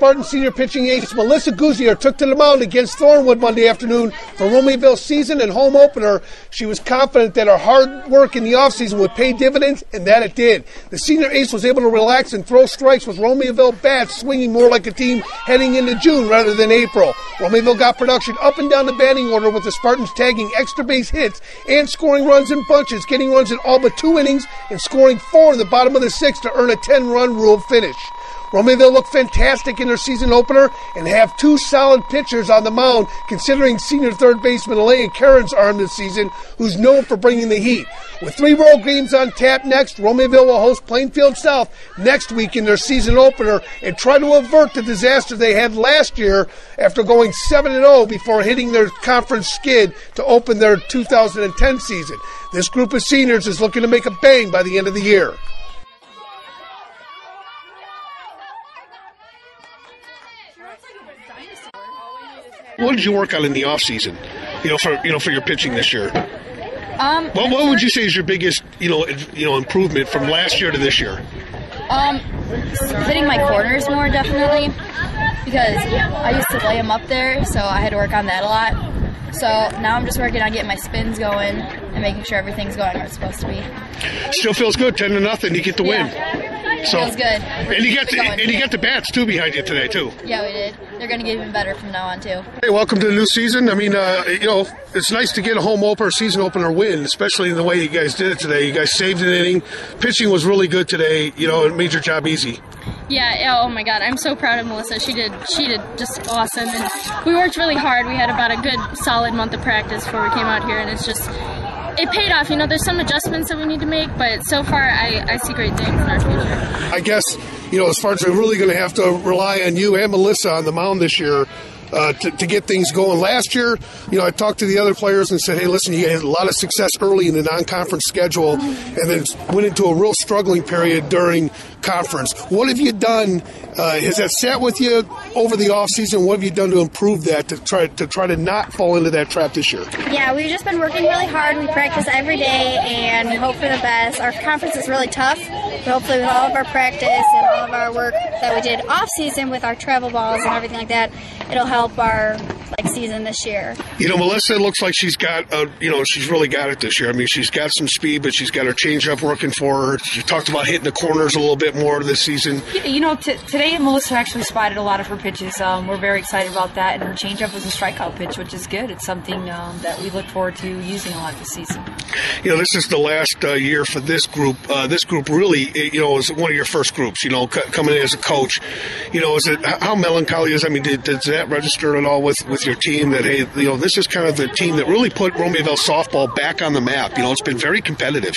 Spartan senior pitching ace Melissa Gouzier took to the mound against Thornwood Monday afternoon for Romeoville's season and home opener. She was confident that her hard work in the offseason would pay dividends, and that it did. The senior ace was able to relax and throw strikes with Romeoville bats swinging more like a team heading into June rather than April. Romeoville got production up and down the batting order with the Spartans tagging extra base hits and scoring runs in bunches, getting runs in all but 2 innings and scoring 4 in the bottom of the 6th to earn a 10-run ruled finish. Romeoville looked fantastic in their season opener and have 2 solid pitchers on the mound, considering senior third baseman Elaine Karen's arm this season, who's known for bringing the heat. With 3 road games on tap next, Romeoville will host Plainfield South next week in their season opener and try to avert the disaster they had last year after going 7-0 before hitting their conference skid to open their 2010 season. This group of seniors is looking to make a bang by the end of the year. What did you work on in the off season? For your pitching this year. What would you say is your biggest improvement from last year to this year? Hitting my corners more, definitely, because I used to lay them up there, so I had to work on that a lot. So now I'm just working on getting my spins going and making sure everything's going where it's supposed to be. Still feels good, 10-0. You get the win. So feels good. And you got the bats too behind you today too. Yeah, we did. They're going to get even better from now on too. Hey, welcome to the new season. I mean, it's nice to get a home opener, season opener win, especially in the way you guys did it today. You guys saved an inning. Pitching was really good today. It made your job easy. Yeah, oh my God, I'm so proud of Melissa. She did just awesome, and we worked really hard. We had about a good solid month of practice before we came out here, and it paid off. There's some adjustments that we need to make, but so far I see great things in our future. I guess, as far as we're really going to have to rely on you and Melissa on the mound this year to get things going. Last year, I talked to the other players and said, hey, listen, you had a lot of success early in the non-conference schedule and then went into a real struggling period during conference. What have you done? Has that sat with you over the offseason? What have you done to improve that, to try to not fall into that trap this year? Yeah, we've just been working really hard. We practice every day and we hope for the best. Our conference is really tough, but hopefully with all of our practice and all of our work that we did off-season with our travel balls and everything like that, it'll help our season this year. Melissa, it looks like she's got, she's really got it this year. I mean, she's got some speed, but she's got her changeup working for her. She talked about hitting the corners a little bit more this season. Today Melissa actually spotted a lot of her pitches. We're very excited about that, and her changeup was a strikeout pitch, which is good. It's something that we look forward to using a lot this season. This is the last year for this group. This group really, is one of your first groups. Coming in as a coach, how melancholy is? I mean, does that register at all with your team that, hey, this is kind of the team that really put Romeoville softball back on the map? It's been very competitive.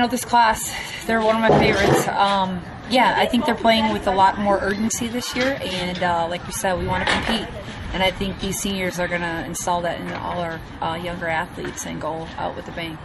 This class, they're one of my favorites. I think they're playing with a lot more urgency this year, and like we said, we want to compete. And I think these seniors are going to install that in all our younger athletes and go out with a bang.